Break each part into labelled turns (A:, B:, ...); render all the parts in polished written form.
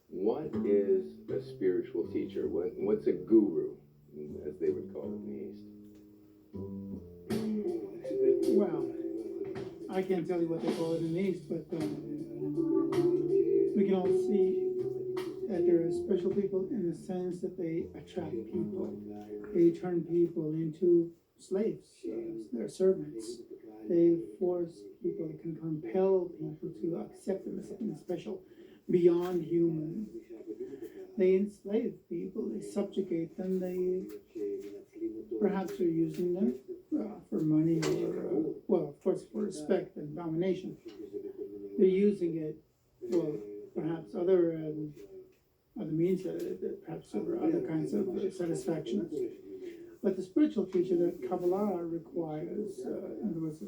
A: What is a spiritual teacher? What's a guru, as they would call it in the East?
B: Well, I can't tell you what they call it in the East, but we can all see that there are special people in the sense that they attract people. They turn people into slaves. They're servants. They force people, they can compel people to accept them as something special, beyond human. They enslave people, they subjugate them, they perhaps are using them for money or, well, of course, for respect and domination. They're using it for perhaps other means, perhaps for other kinds of satisfactions. But the spiritual teacher that Kabbalah requires, in other words,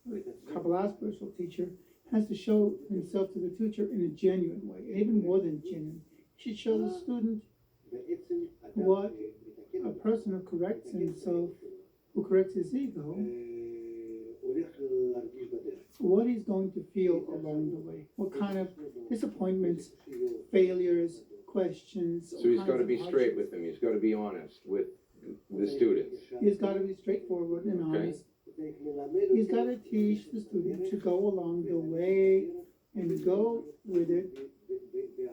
B: the Kabbalah spiritual teacher has to show himself to the teacher in a genuine way, and even more than genuine. He should show the student what a person who corrects himself, who corrects his ego, what he's going to feel along the way, what kind of disappointments, failures, questions.
A: So he's got to be straight with them. He's got to be honest with the students.
B: He's got to be straightforward and honest. He's got to teach the student to go along the way and go with it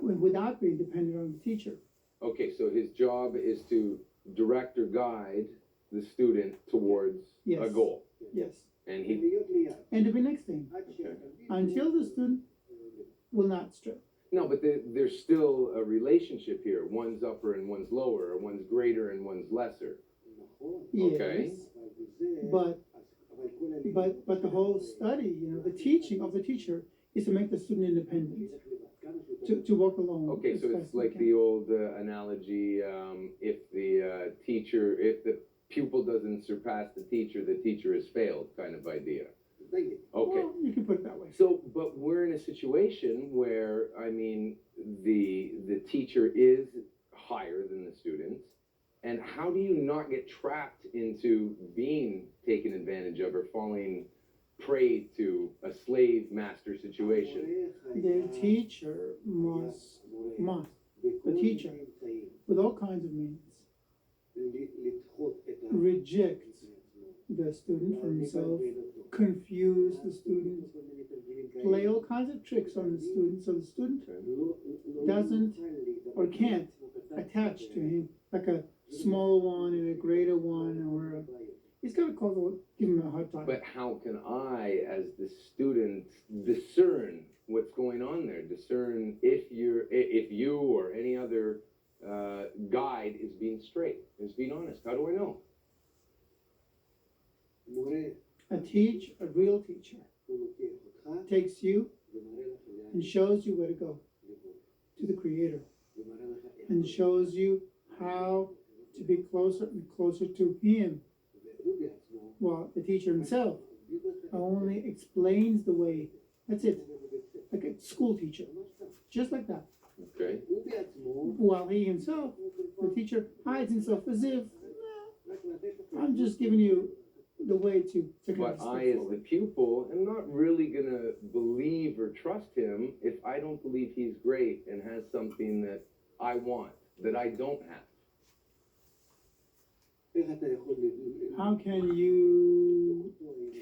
B: without being dependent on the teacher.
A: Okay, so his job is to direct or guide the student towards a goal.
B: Yes.
A: And
B: to be next thing.
A: Okay.
B: Until the student will not stray.
A: No, but there's still a relationship here. One's upper and one's lower, or one's greater and one's lesser. Okay.
B: Yes. But the whole study, the teaching of the teacher is to make the student independent, to walk alone.
A: Okay, so it's like the old analogy: if the pupil doesn't surpass the teacher has failed, kind of idea. Okay.
B: Well, you can put it that way.
A: So, but we're in a situation where, I mean, the teacher is higher than the students, and how do you not get trapped into being taken advantage of or falling prey to a slave master situation?
B: The teacher must, the teacher, with all kinds of means, reject the student from himself, confuse the student, play all kinds of tricks on the student, so the student doesn't or can't attach to him, like a small one and a greater one, or he's got to give him a hard time.
A: But how can I, as the student, discern what's going on there? Discern if you or any other guide is being straight, is being honest. How do I know?
B: A real teacher, takes you and shows you where to go, to the Creator, and shows you how to be closer and closer to Him. Well, the teacher himself only explains the way. That's it. Like a school teacher. Just like that.
A: Okay.
B: While he himself, the teacher, hides himself as if, I'm just giving you the way to
A: But I, as the pupil, am not really going to believe or trust him if I don't believe he's great and has something that I want, that I don't have.
B: How can you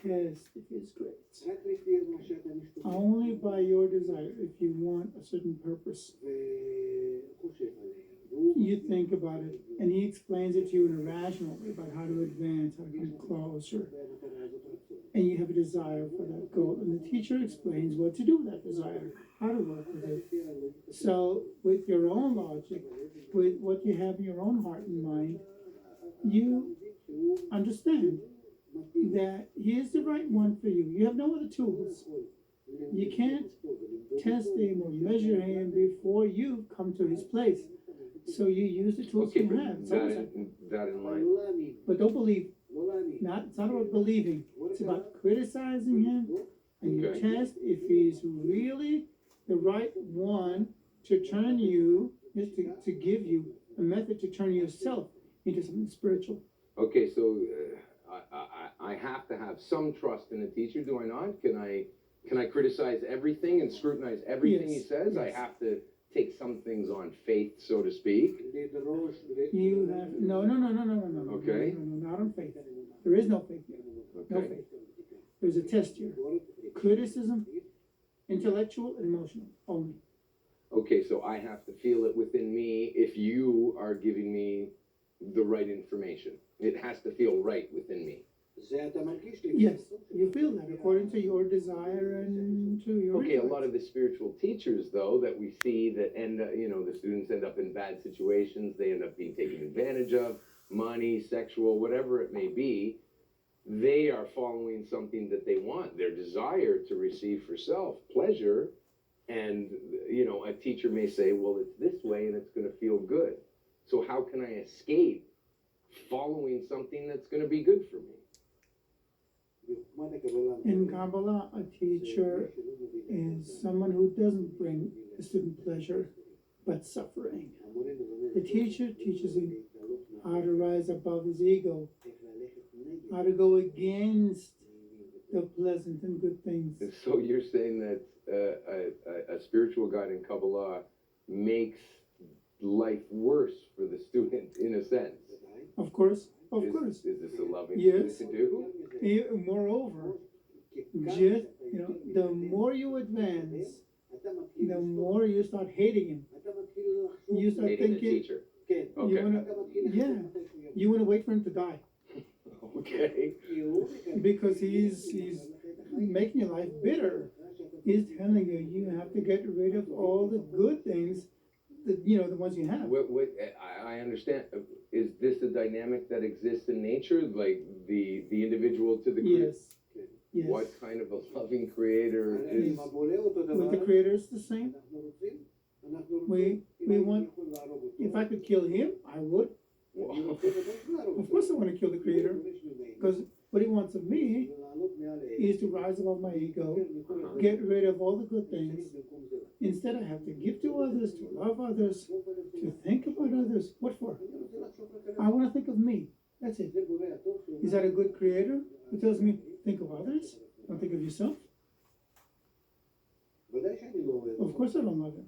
B: test if it's great? Only by your desire. If you want a certain purpose, you think about it, and he explains it to you in a rational way about how to advance, how to come closer, and you have a desire for that goal, and the teacher explains what to do with that desire, how to work with it. So with your own logic, with what you have in your own heart and mind, you understand that he is the right one for you. You have no other tools. You can't test him or measure him before you come to his place. So you use the tools you have.
A: That in line.
B: But don't believe. It's not about believing. It's about criticizing him, and you test if he's really the right one to turn you, to give you a method to turn yourself into something spiritual.
A: Okay, so I have to have some trust in a teacher, do I not? Can I criticize everything and scrutinize everything he says?
B: Yes.
A: I have to take some things on faith, so to speak.
B: You have no.
A: Okay.
B: No, not on faith. There is no faith here. No
A: Okay.
B: faith. There's a test here. Criticism, intellectual and emotional only.
A: Okay, so I have to feel it within me if you are giving me the right information. It has to feel right within me.
B: Yes, you feel that according to your desire and to your.
A: Okay, a lot of the spiritual teachers, though, that we see that end up, the students end up in bad situations, they end up being taken advantage of, money, sexual, whatever it may be, they are following something that they want, their desire to receive for self, pleasure, and, a teacher may say, well, it's this way and it's going to feel good. So how can I escape following something that's going to be good for me?
B: In Kabbalah, a teacher is someone who doesn't bring the student pleasure, but suffering. The teacher teaches him how to rise above his ego, how to go against the pleasant and good things.
A: And so you're saying that a spiritual guide in Kabbalah makes life worse for the student, in a sense.
B: Of course, of course.
A: Is this a loving
B: Yes.
A: thing to do?
B: Moreover, just, the more you advance, the more you start hating him. You start
A: Hating the
B: thinking,
A: teacher.
B: you
A: Okay.
B: you wanna wait for him to die
A: Okay.
B: because he's making your life bitter. He's telling you you have to get rid of all the good things, the ones you have.
A: I understand. Is this a dynamic that exists in nature, like the individual to the creator?
B: Yes. Yes.
A: What kind of a loving creator is?
B: With the creator, it's the same. We want. If I could kill him, I would. Of course, I want to kill the creator because what he wants of me is to rise above my ego, get rid of all the good things. Instead, I have to give to others, to love others, to think about others. What for? I want to think of me. That's it. Is that a good creator who tells me, think of others? Don't think of yourself? Of course I don't love him.